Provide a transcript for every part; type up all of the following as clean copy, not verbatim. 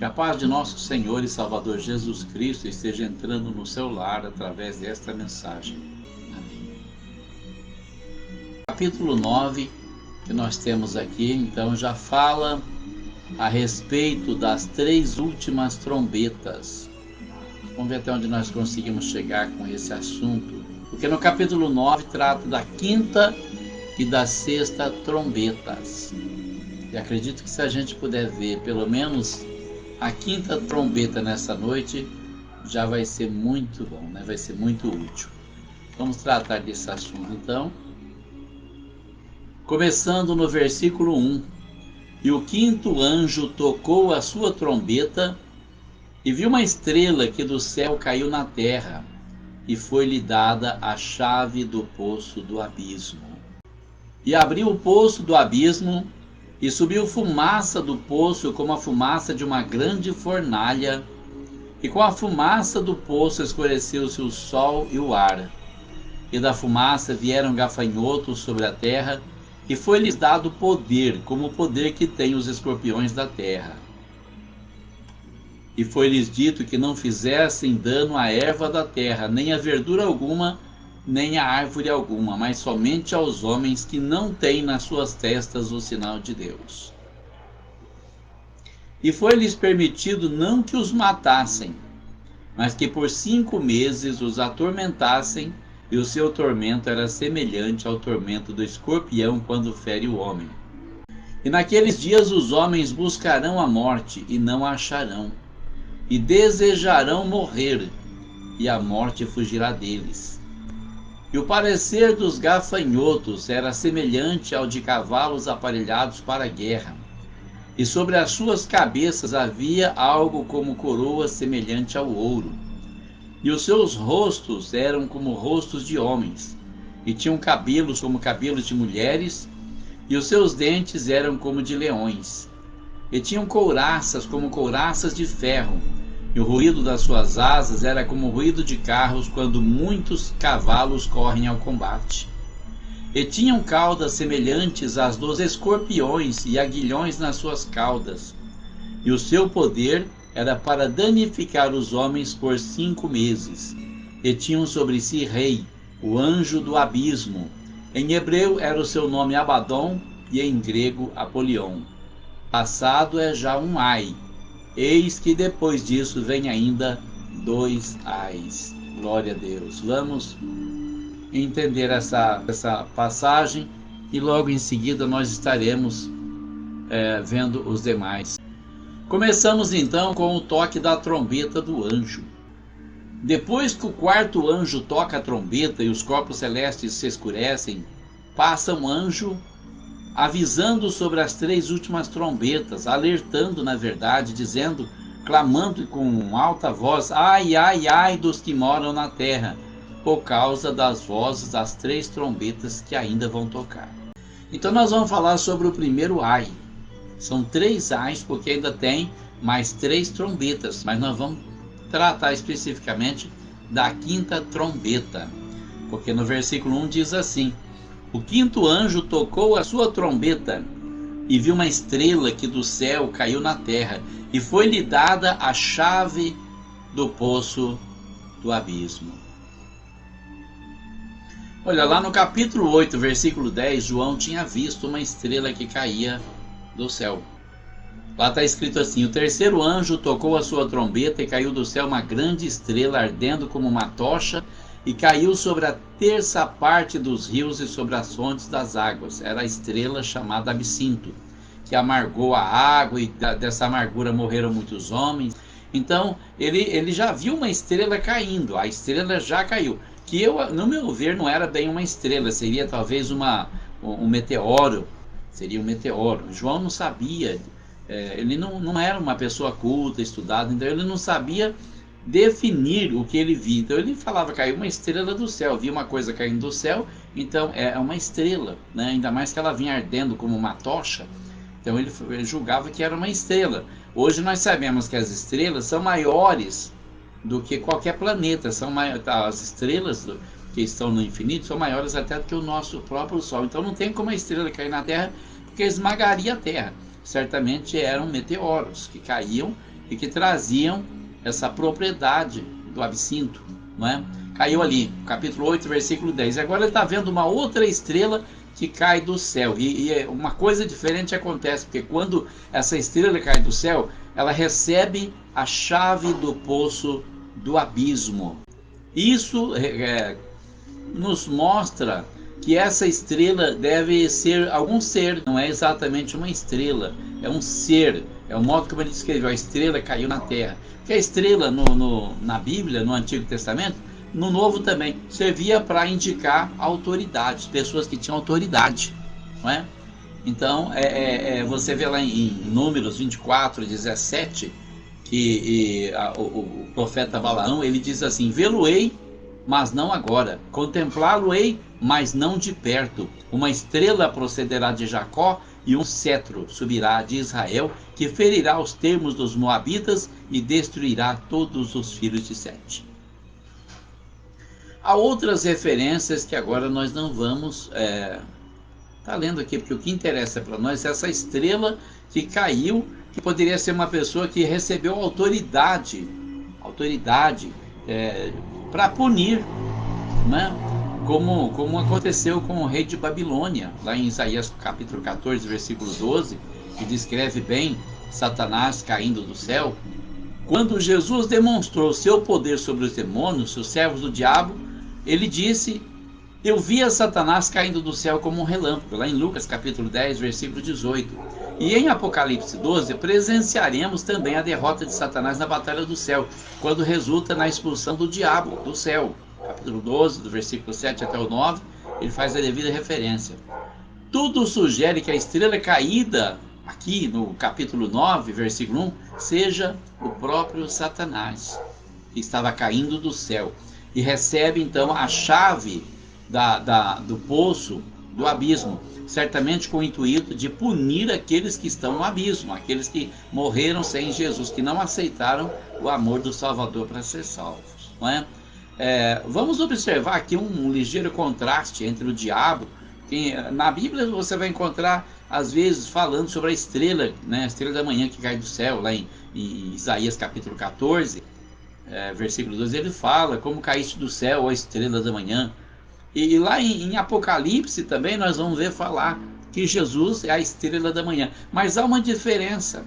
Que a paz de nosso Senhor e Salvador Jesus Cristo esteja entrando no seu lar através desta mensagem. Amém. Capítulo 9 que nós temos aqui, então, já fala a respeito das 3 últimas trombetas. Vamos ver até onde nós conseguimos chegar com esse assunto. Porque no capítulo 9 trata da 5ª e da 6ª trombetas. E acredito que se a gente puder ver pelo menos a 5ª trombeta nessa noite, já vai ser muito bom, né? Vai ser muito útil. Vamos tratar desse assunto então. Começando no versículo 1. E o 5º anjo tocou a sua trombeta, e viu uma estrela que do céu caiu na terra, e foi-lhe dada a chave do poço do abismo. E abriu o poço do abismo, e subiu fumaça do poço como a fumaça de uma grande fornalha, e com a fumaça do poço escureceu-se o sol e o ar. E da fumaça vieram gafanhotos sobre a terra, e foi-lhes dado poder, como o poder que tem os escorpiões da terra. E foi-lhes dito que não fizessem dano à erva da terra, nem a verdura alguma, nem a árvore alguma, mas somente aos homens que não têm nas suas testas o sinal de Deus. E foi-lhes permitido não que os matassem, mas que por 5 meses os atormentassem, e o seu tormento era semelhante ao tormento do escorpião quando fere o homem. E naqueles dias os homens buscarão a morte e não a acharão, e desejarão morrer, e a morte fugirá deles. E o parecer dos gafanhotos era semelhante ao de cavalos aparelhados para a guerra. E sobre as suas cabeças havia algo como coroa semelhante ao ouro. E os seus rostos eram como rostos de homens, e tinham cabelos como cabelos de mulheres, e os seus dentes eram como de leões. E tinham couraças como couraças de ferro, e o ruído das suas asas era como o ruído de carros quando muitos cavalos correm ao combate. E tinham caudas semelhantes às dos escorpiões e aguilhões nas suas caudas. E o seu poder era para danificar os homens por 5 meses. E tinham sobre si rei, o anjo do abismo. Em hebreu era o seu nome Abaddon, e em grego Apolion. Passado é já um ai. Eis que depois disso vem ainda 2 ais. Glória a Deus. Vamos entender essa passagem e logo em seguida nós estaremos vendo os demais. Começamos então com o toque da trombeta do anjo. Depois que o 4º anjo toca a trombeta e os corpos celestes se escurecem, passa um anjo avisando sobre as 3 últimas trombetas, alertando na verdade, dizendo, clamando com alta voz, ai, ai, ai dos que moram na terra, por causa das vozes das 3 trombetas que ainda vão tocar. Então nós vamos falar sobre o primeiro ai. São 3 ais, porque ainda tem mais 3 trombetas, mas nós vamos tratar especificamente da 5ª trombeta, porque no versículo 1 diz assim: o 5º anjo tocou a sua trombeta, e viu uma estrela que do céu caiu na terra, e foi-lhe dada a chave do poço do abismo. Olha, lá no capítulo 8, versículo 10, João tinha visto uma estrela que caía do céu. Lá está escrito assim: o 3º anjo tocou a sua trombeta, e caiu do céu uma grande estrela ardendo como uma tocha, e caiu sobre a 3ª parte dos rios e sobre as fontes das águas. Era a estrela chamada Absinto, que amargou a água, e dessa amargura morreram muitos homens. Então ele já viu uma estrela caindo, a estrela já caiu, que no meu ver não era bem uma estrela, seria talvez um meteoro, seria um meteoro. João não sabia, ele não era uma pessoa culta, estudada, então ele não sabia definir o que ele via. Então ele falava, caiu uma estrela do céu, via uma coisa caindo do céu, então é uma estrela, né? Ainda mais que ela vinha ardendo como uma tocha, então ele julgava que era uma estrela. Hoje nós sabemos que as estrelas são maiores do que qualquer planeta, as estrelas que estão no infinito são maiores até do que o nosso próprio Sol, então não tem como a estrela cair na Terra, porque esmagaria a Terra. Certamente eram meteoros que caíam e que traziam essa propriedade do absinto, não é? Caiu ali, capítulo 8, versículo 10. Agora ele está vendo uma outra estrela que cai do céu. E uma coisa diferente acontece, porque quando essa estrela cai do céu, ela recebe a chave do poço do abismo. Isso nos mostra que essa estrela deve ser algum ser, não é exatamente uma estrela, é um ser. É o modo como ele descreveu, a estrela caiu na terra. Porque a estrela na Bíblia, no Antigo Testamento, no Novo também, servia para indicar autoridades, pessoas que tinham autoridade, não é? Então, você vê lá em Números 24, 17, que o profeta Balaão, ele diz assim: vê-lo-ei, mas não agora, contemplá-lo-ei, mas não de perto. Uma estrela procederá de Jacó, e um cetro subirá de Israel, que ferirá os termos dos moabitas e destruirá todos os filhos de Sete. Há outras referências que agora nós não vamos tá lendo aqui, porque o que interessa para nós é essa estrela que caiu, que poderia ser uma pessoa que recebeu autoridade para punir, né? Como aconteceu com o rei de Babilônia, lá em Isaías capítulo 14, versículo 12, que descreve bem Satanás caindo do céu. Quando Jesus demonstrou seu poder sobre os demônios, os servos do diabo, ele disse: eu via Satanás caindo do céu como um relâmpago, lá em Lucas capítulo 10, versículo 18. E em Apocalipse 12, presenciaremos também a derrota de Satanás na batalha do céu, quando resulta na expulsão do diabo do céu. Capítulo 12, do versículo 7 até o 9, ele faz a devida referência. Tudo sugere que a estrela caída, aqui no capítulo 9, versículo 1, seja o próprio Satanás, que estava caindo do céu, e recebe então a chave do poço do abismo, certamente com o intuito de punir aqueles que estão no abismo, aqueles que morreram sem Jesus, que não aceitaram o amor do Salvador para ser salvos, não é? Vamos observar aqui um ligeiro contraste entre o diabo, que na Bíblia você vai encontrar às vezes falando sobre a estrela, né, a estrela da manhã que cai do céu, lá em Isaías capítulo 14, versículo 2, ele fala: como caíste do céu, ó estrela da manhã. E lá em Apocalipse também nós vamos ver falar que Jesus é a estrela da manhã. Mas há uma diferença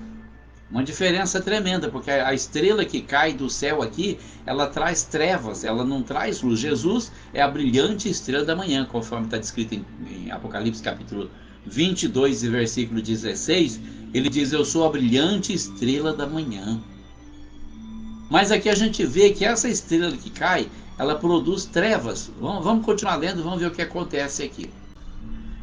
tremenda, porque a estrela que cai do céu aqui, ela traz trevas, ela não traz luz. Jesus é a brilhante estrela da manhã, conforme está descrito em Apocalipse capítulo 22 e versículo 16, ele diz: eu sou a brilhante estrela da manhã. Mas aqui a gente vê que essa estrela que cai, ela produz trevas. Vamos continuar lendo, vamos ver o que acontece aqui.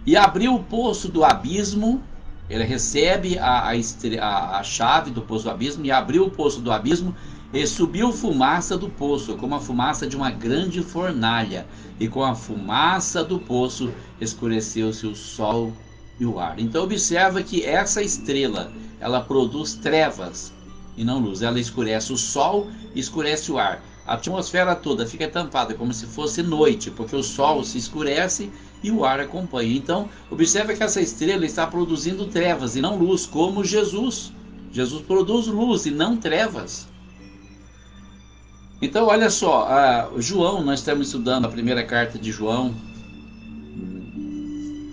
E abriu o poço do abismo, ele recebe a chave do poço do abismo, e abriu o poço do abismo, e subiu fumaça do poço, como a fumaça de uma grande fornalha, e com a fumaça do poço escureceu-se o sol e o ar. Então observa que essa estrela, ela produz trevas e não luz. Ela escurece o sol e escurece o ar. A atmosfera toda fica tampada, como se fosse noite, porque o sol se escurece e o ar acompanha. Então, observa que essa estrela está produzindo trevas e não luz, como Jesus. Jesus produz luz e não trevas. Então, olha só, João, nós estamos estudando a primeira carta de João,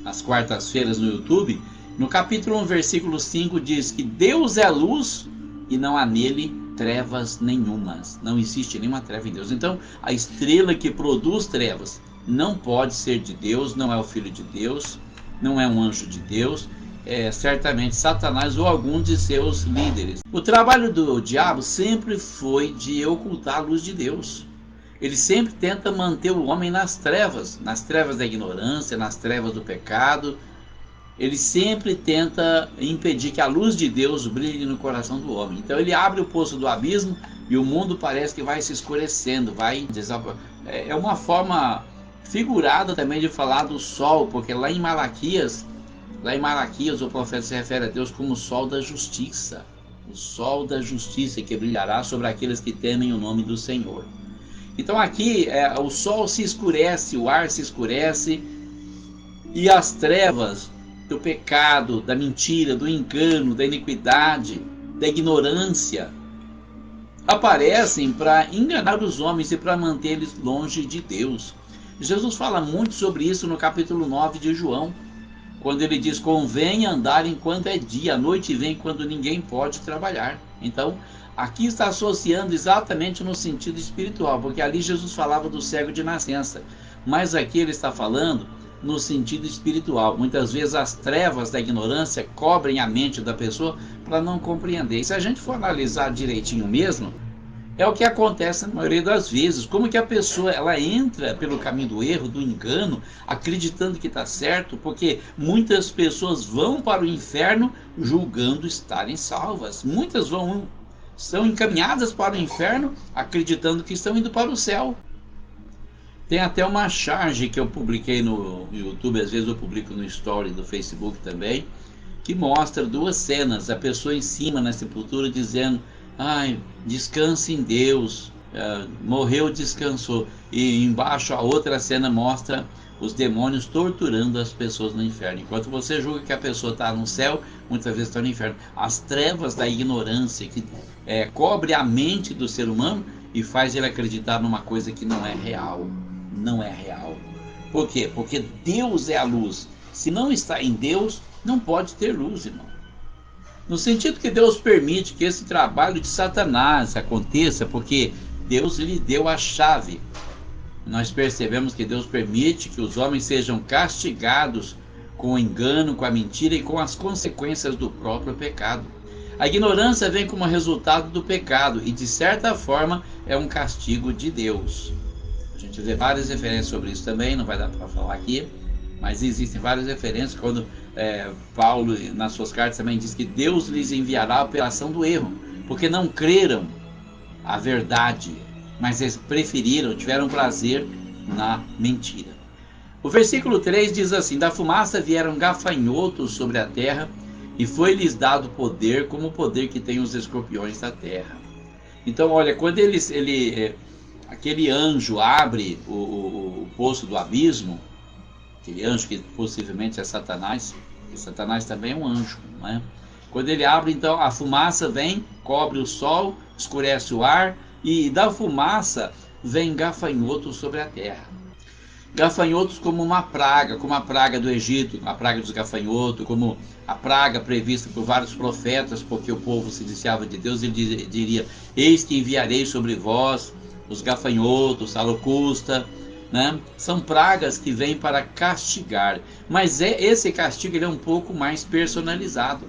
às quartas-feiras no YouTube. No capítulo 1, versículo 5, diz que Deus é luz e não há nele trevas nenhumas. Não existe nenhuma treva em Deus. Então, a estrela que produz trevas não pode ser de Deus, não é o Filho de Deus, não é um anjo de Deus, é certamente Satanás ou algum de seus líderes. O trabalho do diabo sempre foi de ocultar a luz de Deus. Ele sempre tenta manter o homem nas trevas da ignorância, nas trevas do pecado. Ele sempre tenta impedir que a luz de Deus brilhe no coração do homem. Então ele abre o poço do abismo e o mundo parece que vai se escurecendo, é uma forma figurada também de falar do sol, porque lá em Malaquias o profeta se refere a Deus como o sol da justiça. O sol da justiça que brilhará sobre aqueles que temem o nome do Senhor. Então aqui o sol se escurece, o ar se escurece, e as trevas do pecado, da mentira, do engano, da iniquidade, da ignorância, aparecem para enganar os homens e para mantê-los longe de Deus. Jesus fala muito sobre isso no capítulo 9 de João, quando ele diz: convém andar enquanto é dia, a noite vem quando ninguém pode trabalhar. Então, aqui está associando exatamente no sentido espiritual, porque ali Jesus falava do cego de nascença, mas aqui ele está falando no sentido espiritual. Muitas vezes as trevas da ignorância cobrem a mente da pessoa para não compreender. E se a gente for analisar direitinho mesmo, é o que acontece na maioria das vezes. Como que a pessoa ela entra pelo caminho do erro, do engano, acreditando que está certo, porque muitas pessoas vão para o inferno julgando estarem salvas. Muitas são encaminhadas para o inferno acreditando que estão indo para o céu. Tem até uma charge que eu publiquei no YouTube, às vezes eu publico no story do Facebook também, que mostra duas cenas, a pessoa em cima na sepultura dizendo: ai, descanse em Deus, morreu, descansou. E embaixo a outra cena mostra os demônios torturando as pessoas no inferno. Enquanto você julga que a pessoa está no céu, muitas vezes está no inferno. As trevas da ignorância que cobre a mente do ser humano e faz ele acreditar numa coisa que não é real. Não é real. Por quê? Porque Deus é a luz. Se não está em Deus, não pode ter luz, irmão. No sentido que Deus permite que esse trabalho de Satanás aconteça, porque Deus lhe deu a chave. Nós percebemos que Deus permite que os homens sejam castigados com o engano, com a mentira e com as consequências do próprio pecado. A ignorância vem como resultado do pecado e, de certa forma, é um castigo de Deus. A gente vê várias referências sobre isso também, não vai dar para falar aqui, mas existem várias referências. Quando Paulo, nas suas cartas, também diz que Deus lhes enviará a operação do erro, porque não creram a verdade, mas eles preferiram, tiveram prazer na mentira. O versículo 3 diz assim: da fumaça vieram gafanhotos sobre a terra, e foi-lhes dado poder, como o poder que tem os escorpiões da terra. Então, olha, quando aquele anjo abre o poço do abismo, aquele anjo que possivelmente é Satanás, e Satanás também é um anjo, não é? Quando ele abre, então a fumaça vem, cobre o sol, escurece o ar, e da fumaça vem gafanhotos sobre a terra. Gafanhotos como uma praga, como a praga do Egito, a praga dos gafanhotos, como a praga prevista por vários profetas, porque o povo se desviava de Deus. Ele diria: eis que enviarei sobre vós os gafanhotos, a locusta, né? São pragas que vêm para castigar, mas esse castigo ele é um pouco mais personalizado.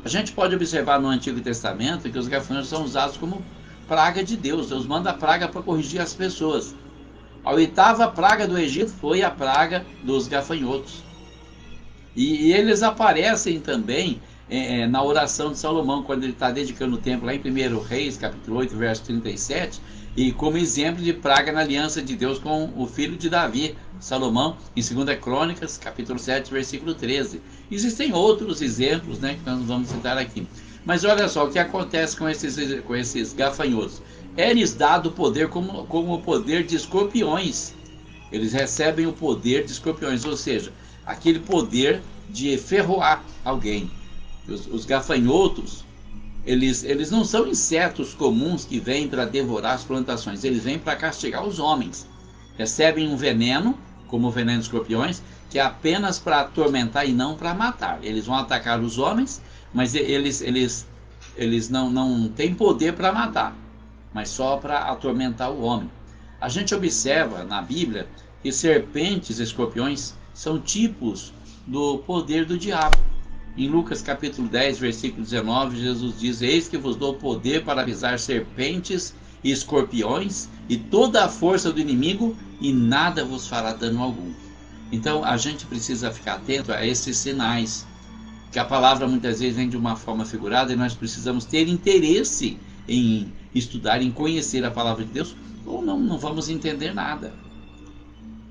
A gente pode observar no Antigo Testamento que os gafanhotos são usados como praga de Deus. Deus manda a praga para corrigir as pessoas. A oitava praga do Egito foi a praga dos gafanhotos. E eles aparecem também na oração de Salomão, quando ele está dedicando o templo, lá em 1 Reis, capítulo 8, verso 37, e como exemplo de praga na aliança de Deus com o filho de Davi, Salomão, em 2 Crônicas, capítulo 7, versículo 13. Existem outros exemplos, né, que nós não vamos citar aqui. Mas olha só o que acontece com esses gafanhotos. É-lhes dado poder como o poder de escorpiões. Eles recebem o poder de escorpiões, ou seja, aquele poder de ferroar alguém. Os gafanhotos, eles não são insetos comuns que vêm para devorar as plantações, eles vêm para castigar os homens. Recebem um veneno, como o veneno de escorpiões, que é apenas para atormentar e não para matar. Eles vão atacar os homens, mas eles não têm poder para matar, mas só para atormentar o homem. A gente observa na Bíblia que serpentes e escorpiões são tipos do poder do diabo. Em Lucas capítulo 10, versículo 19, Jesus diz: eis que vos dou poder para pisar serpentes e escorpiões e toda a força do inimigo, e nada vos fará dano algum. Então a gente precisa ficar atento a esses sinais, que a palavra muitas vezes vem de uma forma figurada, e nós precisamos ter interesse em estudar, em conhecer a palavra de Deus, ou não vamos entender nada.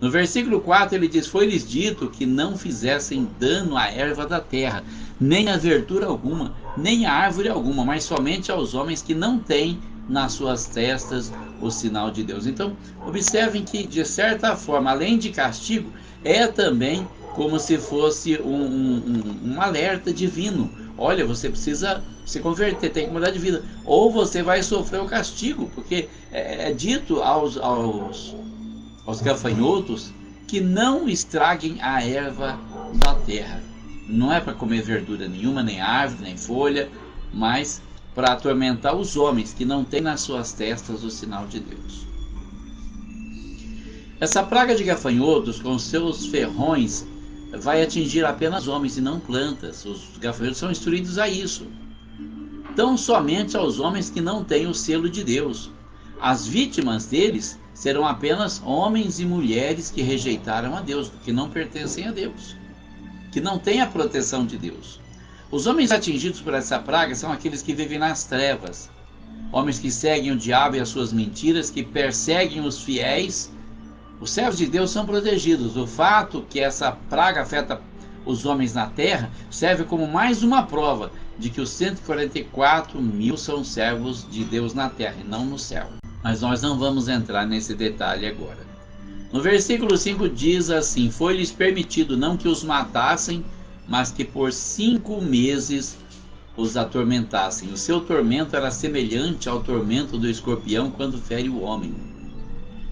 No versículo 4 ele diz: foi-lhes dito que não fizessem dano à erva da terra, nem a verdura alguma, nem a árvore alguma, mas somente aos homens que não têm nas suas testas o sinal de Deus. Então observem que, de certa forma, além de castigo, é também como se fosse um alerta divino, olha, você precisa se converter, tem que mudar de vida, ou você vai sofrer o castigo, porque é dito aos gafanhotos que não estraguem a erva da terra. Não é para comer verdura nenhuma, nem árvore, nem folha, mas para atormentar os homens que não têm nas suas testas o sinal de Deus. Essa praga de gafanhotos, com seus ferrões, vai atingir apenas homens e não plantas. Os gafanhotos são instruídos a isso. Tão somente aos homens que não têm o selo de Deus. As vítimas deles serão apenas homens e mulheres que rejeitaram a Deus, que não pertencem a Deus, que não têm a proteção de Deus. Os homens atingidos por essa praga são aqueles que vivem nas trevas, homens que seguem o diabo e as suas mentiras, que perseguem os fiéis. Os servos de Deus são protegidos. O fato que essa praga afeta os homens na terra serve como mais uma prova de que os 144 mil são servos de Deus na terra e não no céu. Mas nós não vamos entrar nesse detalhe agora. No versículo 5 diz assim: foi-lhes permitido não que os matassem, mas que por 5 meses os atormentassem. O seu tormento era semelhante ao tormento do escorpião quando fere o homem.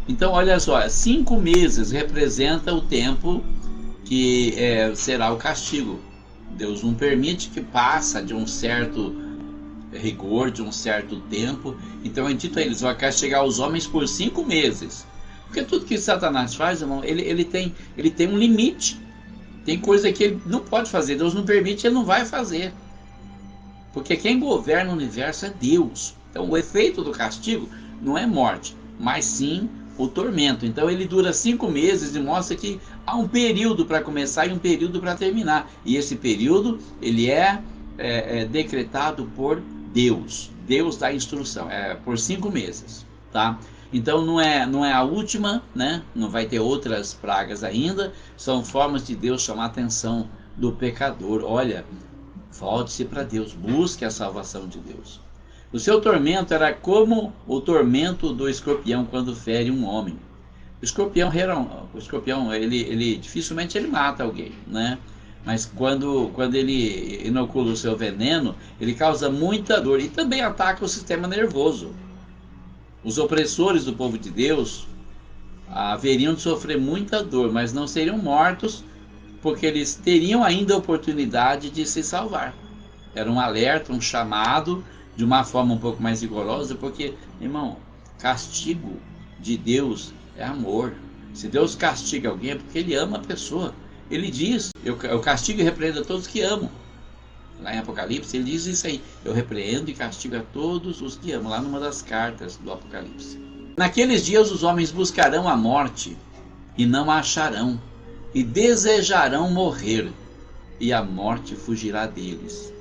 Então, olha só, 5 meses representa o tempo que será o castigo. Deus não permite que passe de um certo rigor, de um certo tempo. Então é dito a eles: vai castigar os homens por 5 meses. Porque tudo que Satanás faz, irmão, ele tem um limite. Tem coisa que ele não pode fazer. Deus não permite, ele não vai fazer. Porque quem governa o universo é Deus. Então o efeito do castigo não é morte, mas sim o tormento. Então ele dura 5 meses e mostra que há um período para começar e um período para terminar. E esse período ele é decretado por Deus. Deus dá instrução. É por 5 meses, tá? Então não é a última, né? Não vai ter outras pragas ainda. São formas de Deus chamar a atenção do pecador. Olha, volte-se para Deus, busque a salvação de Deus. O seu tormento era como o tormento do escorpião quando fere um homem. O escorpião ele dificilmente ele mata alguém, né? Mas quando ele inocula o seu veneno, ele causa muita dor e também ataca o sistema nervoso. Os opressores do povo de Deus haveriam de sofrer muita dor, mas não seriam mortos, porque eles teriam ainda a oportunidade de se salvar. Era um alerta, um chamado, de uma forma um pouco mais rigorosa, porque, irmão, castigo de Deus é amor. Se Deus castiga alguém é porque Ele ama a pessoa. Ele diz: eu castigo e repreendo a todos que amam. Lá em Apocalipse ele diz isso aí: eu repreendo e castigo a todos os que amam. Lá numa das cartas do Apocalipse. Naqueles dias os homens buscarão a morte e não a acharão, e desejarão morrer, e a morte fugirá deles.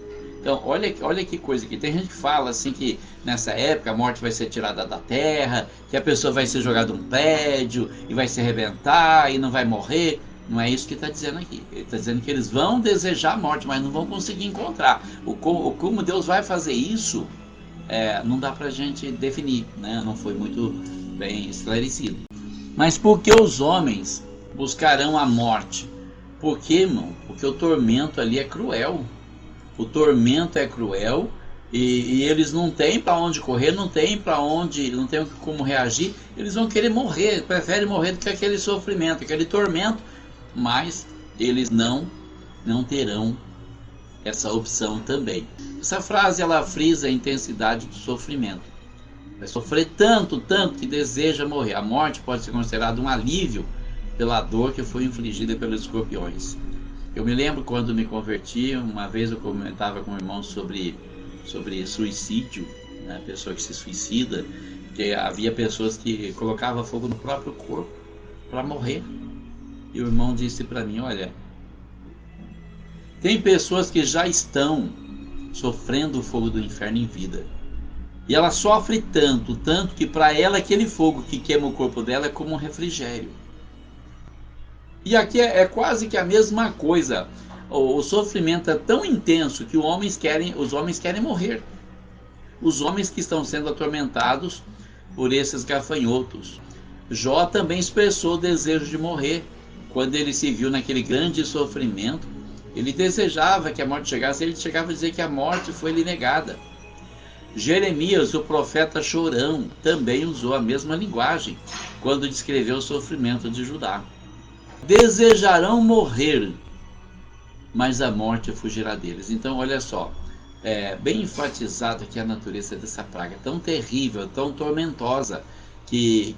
Então, olha que coisa aqui. Tem gente que fala assim que nessa época a morte vai ser tirada da terra, que a pessoa vai ser jogada num prédio e vai se arrebentar e não vai morrer. Não é isso que está dizendo aqui. Ele está dizendo que eles vão desejar a morte, mas não vão conseguir encontrar. Como Deus vai fazer isso, não dá para a gente definir, né? Não foi muito bem esclarecido. Mas por que os homens buscarão a morte? Por quê, irmão? Porque o tormento ali é cruel. O tormento é cruel e eles não têm para onde correr, não tem como reagir. Eles vão querer morrer, preferem morrer do que aquele sofrimento, aquele tormento, mas eles não terão essa opção também. Essa frase ela frisa a intensidade do sofrimento. Vai sofrer tanto que deseja morrer. A morte pode ser considerada um alívio pela dor que foi infligida pelos escorpiões. Eu me lembro quando me converti, uma vez eu comentava com o irmão sobre suicídio, né? Pessoa que se suicida, que havia pessoas que colocavam fogo no próprio corpo para morrer. E o irmão disse para mim: olha, tem pessoas que já estão sofrendo o fogo do inferno em vida. E ela sofre tanto que para ela aquele fogo que queima o corpo dela é como um refrigério. E aqui é quase que a mesma coisa. O sofrimento é tão intenso que os homens querem morrer. Os homens que estão sendo atormentados por esses gafanhotos. Jó também expressou o desejo de morrer quando ele se viu naquele grande sofrimento Ele desejava que a morte chegasse, ele chegava a dizer que a morte foi-lhe negada. Jeremias, o profeta chorão, também usou a mesma linguagem quando descreveu o sofrimento de Judá. Desejarão morrer, mas a morte fugirá deles. Então, olha só, bem enfatizado aqui a natureza dessa praga, tão terrível, tão tormentosa, que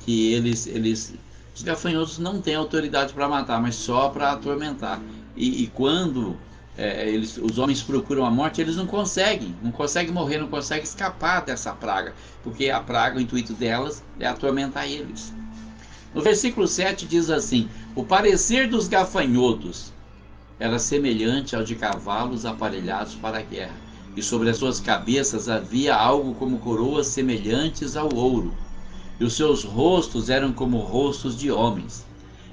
os gafanhotos não têm autoridade para matar, mas só para atormentar. E quando os homens procuram a morte, eles não conseguem morrer, não conseguem escapar dessa praga, porque a praga, o intuito delas é atormentar eles. No versículo 7 diz assim: o parecer dos gafanhotos era semelhante ao de cavalos aparelhados para a guerra, e sobre as suas cabeças havia algo como coroas semelhantes ao ouro, e os seus rostos eram como rostos de homens.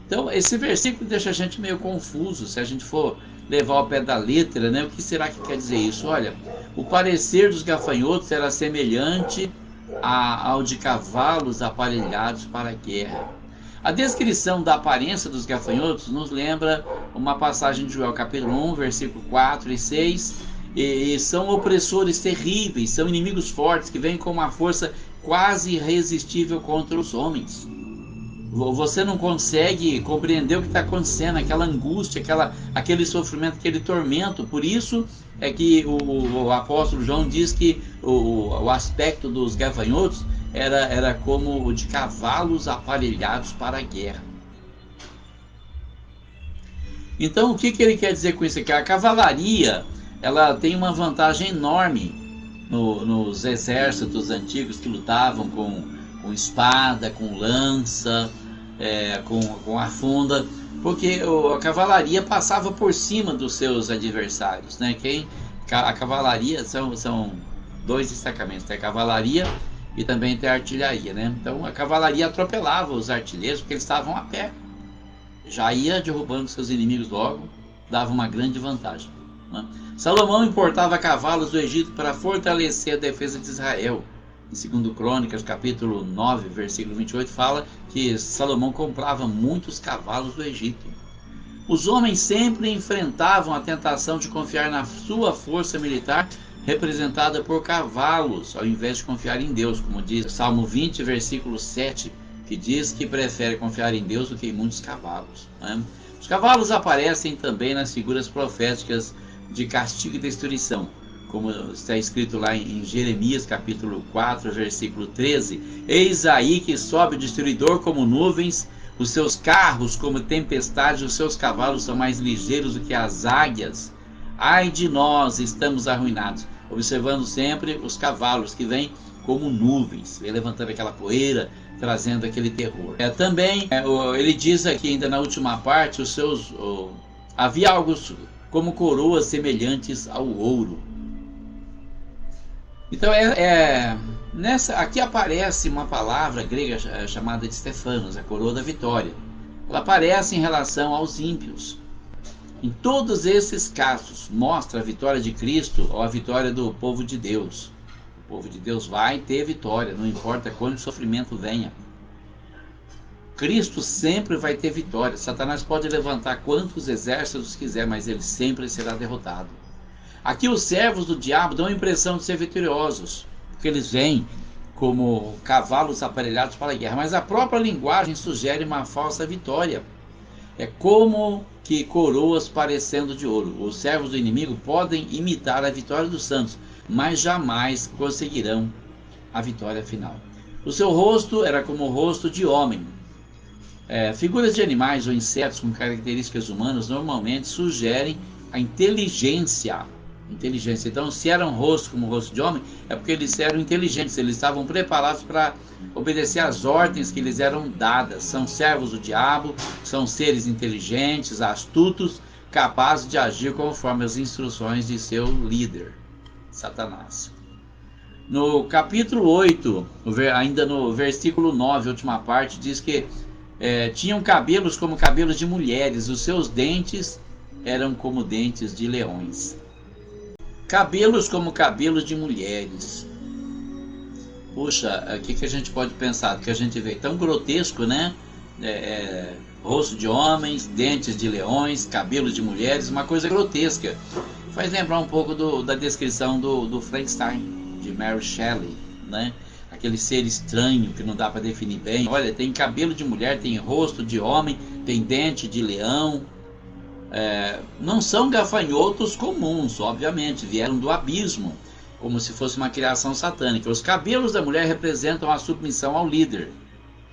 Então, esse versículo deixa a gente meio confuso, se a gente for levar ao pé da letra, né? O que será que quer dizer isso? Olha, o parecer dos gafanhotos era semelhante ao de cavalos aparelhados para a guerra. A descrição da aparência dos gafanhotos nos lembra uma passagem de Joel capítulo 1, versículo 4 e 6, e são opressores terríveis, são inimigos fortes que vêm com uma força quase irresistível contra os homens. Você não consegue compreender o que está acontecendo, aquela angústia, aquele sofrimento, aquele tormento. Por isso é que o apóstolo João diz que o aspecto dos gafanhotos era como o de cavalos aparelhados para a guerra. Então, o que ele quer dizer com isso aqui? A cavalaria, ela tem uma vantagem enorme nos exércitos antigos que lutavam com espada, com lança, com a funda, porque a cavalaria passava por cima dos seus adversários, né? A cavalaria são dois destacamentos, tem a cavalaria e também tem a artilharia, né? Então a cavalaria atropelava os artilheiros porque eles estavam a pé, já ia derrubando seus inimigos logo, dava uma grande vantagem, né? Salomão importava cavalos do Egito para fortalecer a defesa de Israel. Em 2 Crônicas, capítulo 9, versículo 28, fala que Salomão comprava muitos cavalos do Egito. Os homens sempre enfrentavam a tentação de confiar na sua força militar, representada por cavalos, ao invés de confiar em Deus, como diz Salmo 20, versículo 7, que diz que prefere confiar em Deus do que em muitos cavalos, né? Os cavalos aparecem também nas figuras proféticas de castigo e destruição, como está escrito lá em Jeremias capítulo 4, versículo 13: eis aí que sobe o destruidor como nuvens, os seus carros como tempestade, os seus cavalos são mais ligeiros do que as águias. Ai de nós, estamos arruinados. Observando sempre os cavalos que vêm como nuvens, vem levantando aquela poeira, trazendo aquele terror. Também ele diz aqui ainda na última parte, havia algo como coroas semelhantes ao ouro. Então aqui aparece uma palavra grega chamada de Stefanos, a coroa da vitória. Ela aparece em relação aos ímpios. Em todos esses casos, mostra a vitória de Cristo ou a vitória do povo de Deus. O povo de Deus vai ter vitória, não importa quanto sofrimento venha. Cristo sempre vai ter vitória. Satanás pode levantar quantos exércitos quiser, mas ele sempre será derrotado. Aqui os servos do diabo dão a impressão de ser vitoriosos, porque eles vêm como cavalos aparelhados para a guerra, mas a própria linguagem sugere uma falsa vitória. É como que coroas parecendo de ouro. Os servos do inimigo podem imitar a vitória dos santos, mas jamais conseguirão a vitória final. O seu rosto era como o rosto de homem. Figuras de animais ou insetos com características humanas normalmente sugerem a inteligência. Então, se era um rosto como o rosto de homem, é porque eles eram inteligentes, eles estavam preparados para obedecer às ordens que lhes eram dadas. São servos do diabo, são seres inteligentes, astutos, capazes de agir conforme as instruções de seu líder, Satanás. No capítulo 8, ainda no versículo 9, a última parte, diz que tinham cabelos como cabelos de mulheres, os seus dentes eram como dentes de leões. Cabelos como cabelos de mulheres. Puxa, o que a gente pode pensar? Que a gente vê tão grotesco, né? rosto de homens, dentes de leões, cabelo de mulheres, uma coisa grotesca. Faz lembrar um pouco da descrição do Frankenstein, de Mary Shelley, né? Aquele ser estranho que não dá para definir bem. Olha, tem cabelo de mulher, tem rosto de homem, tem dente de leão. Não são gafanhotos comuns, obviamente, vieram do abismo, como se fosse uma criação satânica. Os cabelos da mulher representam a submissão ao líder,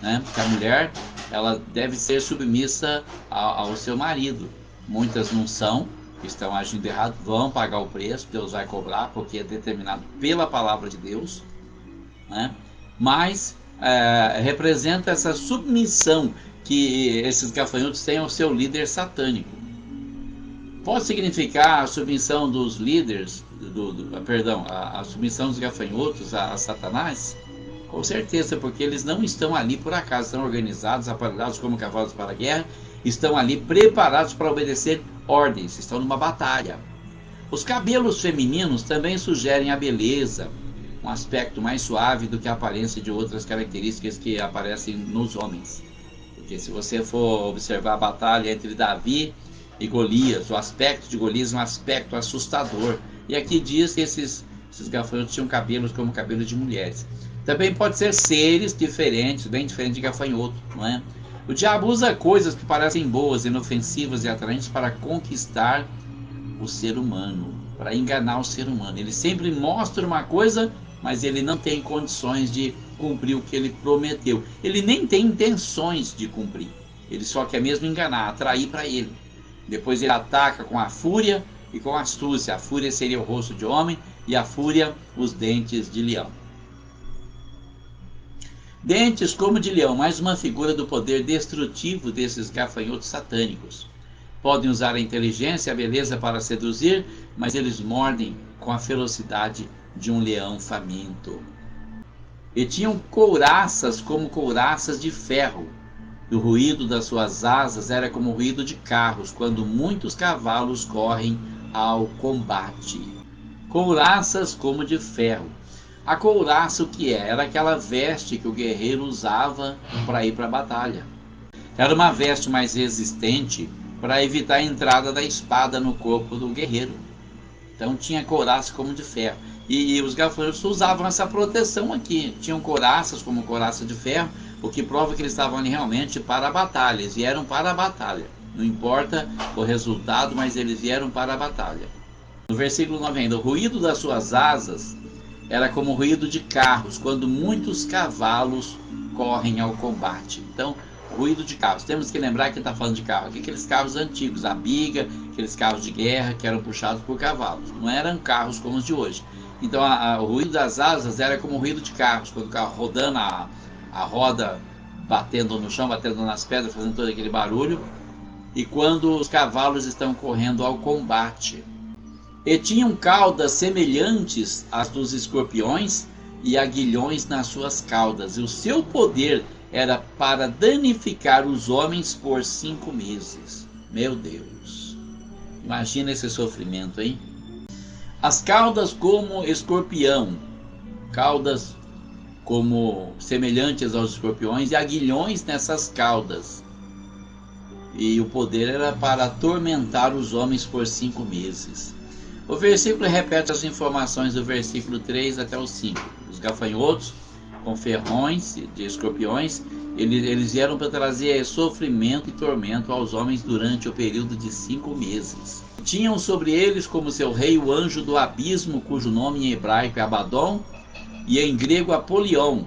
né? Porque a mulher, ela deve ser submissa ao seu marido. Muitas não são, estão agindo errado, vão pagar o preço, Deus vai cobrar, porque é determinado pela palavra de Deus, né? Mas representa essa submissão que esses gafanhotos têm ao seu líder satânico. Pode significar a submissão dos líderes, a submissão dos gafanhotos a Satanás? Com certeza, porque eles não estão ali por acaso, estão organizados, aparelhados como cavalos para a guerra, estão ali preparados para obedecer ordens, estão numa batalha. Os cabelos femininos também sugerem a beleza, um aspecto mais suave do que a aparência de outras características que aparecem nos homens. Porque se você for observar a batalha entre Davi e Golias, o aspecto de Golias é um aspecto assustador. E aqui diz que esses gafanhotos tinham cabelos como cabelo de mulheres. Também pode ser seres diferentes, bem diferentes de gafanhoto, não é? O diabo usa coisas que parecem boas, inofensivas e atraentes para conquistar o ser humano, para enganar o ser humano. Ele sempre mostra uma coisa, mas ele não tem condições de cumprir o que ele prometeu. Ele nem tem intenções de cumprir. Ele só quer mesmo enganar, atrair para ele. Depois ele ataca com a fúria e com a astúcia. A fúria seria o rosto de homem e a fúria os dentes de leão. Dentes como de leão, mais uma figura do poder destrutivo desses gafanhotos satânicos. Podem usar a inteligência e a beleza para seduzir, mas eles mordem com a ferocidade de um leão faminto. E tinham couraças como couraças de ferro. O ruído das suas asas era como o ruído de carros, quando muitos cavalos correm ao combate. Couraças como de ferro. A couraça o que é? Era aquela veste que o guerreiro usava para ir para a batalha. Era uma veste mais resistente para evitar a entrada da espada no corpo do guerreiro. Então tinha couraça como de ferro. E os gafanhotos usavam essa proteção aqui. Tinham couraças como couraça de ferro, o que prova que eles estavam ali realmente para a batalha. Eles vieram para a batalha. Não importa o resultado, mas eles vieram para a batalha. No versículo 9 ainda, o ruído das suas asas era como o ruído de carros, quando muitos cavalos correm ao combate. Então, ruído de carros. Temos que lembrar que está falando de carro aqui, aqueles carros antigos, a biga, aqueles carros de guerra que eram puxados por cavalos. Não eram carros como os de hoje. Então, o ruído das asas era como o ruído de carros, quando o carro rodando, a roda batendo no chão, batendo nas pedras, fazendo todo aquele barulho. E quando os cavalos estão correndo ao combate. E tinham caudas semelhantes às dos escorpiões e aguilhões nas suas caudas. E o seu poder era para danificar os homens por 5 meses. Meu Deus! Imagina esse sofrimento, hein? As caudas como escorpião. Caudas como semelhantes aos escorpiões e aguilhões nessas caudas. E o poder era para atormentar os homens por 5 meses. O versículo repete as informações do versículo 3 até o 5. Os gafanhotos, com ferrões de escorpiões, eles vieram para trazer sofrimento e tormento aos homens durante o período de 5 meses. Tinham sobre eles como seu rei o anjo do abismo, cujo nome em hebraico é Abaddon e em grego Apolion.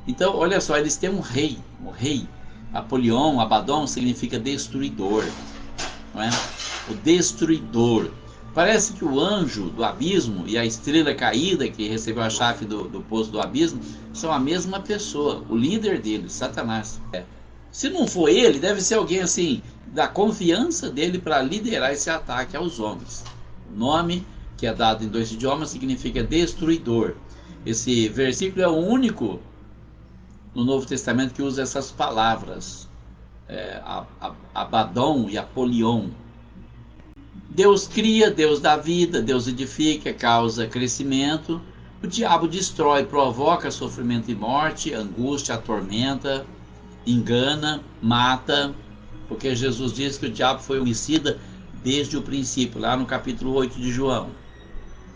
Então, olha só, eles têm um rei. O rei Apolion, Abaddon, significa destruidor, não é? O destruidor. Parece que o anjo do abismo e a estrela caída que recebeu a chave do poço do abismo são a mesma pessoa, o líder deles, Satanás. Se não for ele, deve ser alguém assim, da confiança dele para liderar esse ataque aos homens. O nome, que é dado em 2 idiomas, significa destruidor. Esse versículo é o único no Novo Testamento que usa essas palavras, Abaddon e Apolion. Deus cria, Deus dá vida, Deus edifica, causa crescimento. O diabo destrói, provoca sofrimento e morte, angústia, atormenta. engana, mata, porque Jesus diz que o diabo foi homicida desde o princípio, lá no capítulo 8 de João.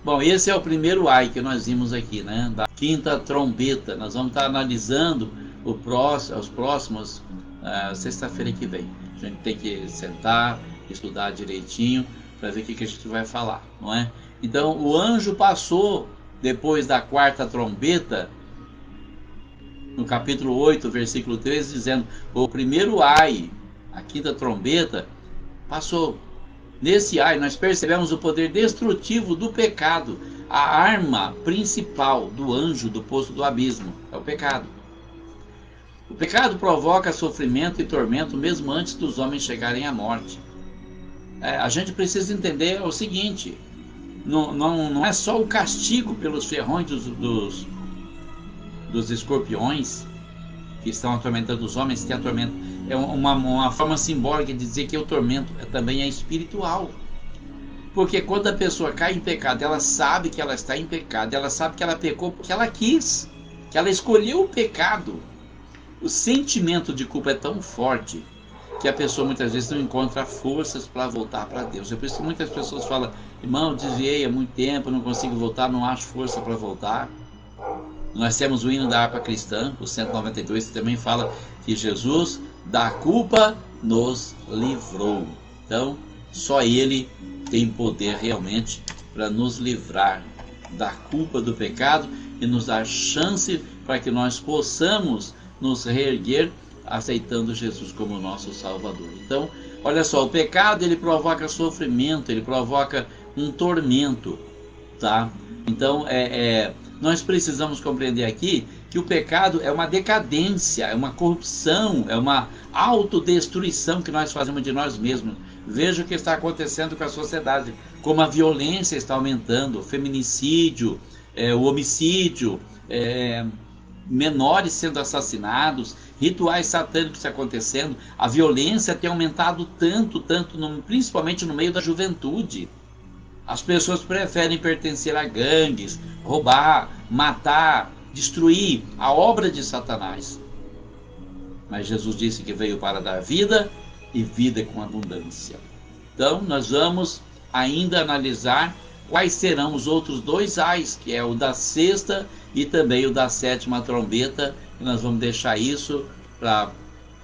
Bom, esse é o primeiro ai que nós vimos aqui, né? Da quinta trombeta. Nós vamos estar analisando os próximos sexta-feira que vem. A gente tem que sentar, estudar direitinho para ver o que a gente vai falar, não é? Então, o anjo passou depois da quarta trombeta, no capítulo 8, versículo 13, dizendo: o primeiro ai, a quinta trombeta, passou. Nesse ai, nós percebemos o poder destrutivo do pecado. A arma principal do anjo do poço do abismo é o pecado. O pecado provoca sofrimento e tormento mesmo antes dos homens chegarem à morte. A gente precisa entender o seguinte: não é só o castigo pelos ferrões dos escorpiões que estão atormentando os homens, que atormentam. É uma forma simbólica de dizer que o tormento também é espiritual. Porque quando a pessoa cai em pecado, ela sabe que ela está em pecado, ela sabe que ela pecou porque ela quis, que ela escolheu o pecado. O sentimento de culpa é tão forte que a pessoa muitas vezes não encontra forças para voltar para Deus. É por isso que muitas pessoas falam: irmão, desviei há muito tempo, não consigo voltar, não acho força para voltar. Nós temos o hino da harpa cristã, o 192, que também fala que Jesus da culpa nos livrou. Então, só Ele tem poder realmente para nos livrar da culpa do pecado e nos dar chance para que nós possamos nos reerguer aceitando Jesus como nosso Salvador. Então, olha só, o pecado ele provoca sofrimento, ele provoca um tormento, tá? Então, nós precisamos compreender aqui que o pecado é uma decadência, é uma corrupção, é uma autodestruição que nós fazemos de nós mesmos. Veja o que está acontecendo com a sociedade, como a violência está aumentando, o feminicídio, o homicídio, menores sendo assassinados, rituais satânicos acontecendo, a violência tem aumentado tanto, principalmente no meio da juventude. As pessoas preferem pertencer a gangues, roubar, matar, destruir a obra de Satanás. Mas Jesus disse que veio para dar vida e vida com abundância. Então, nós vamos ainda analisar quais serão os outros dois ais, que é o da sexta e também o da sétima trombeta. E nós vamos deixar isso para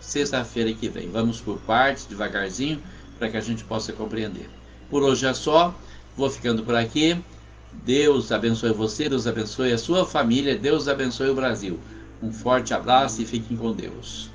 sexta-feira que vem. Vamos por partes, devagarzinho, para que a gente possa compreender. Por hoje é só. Vou ficando por aqui. Deus abençoe você, Deus abençoe a sua família, Deus abençoe o Brasil. Um forte abraço e fiquem com Deus.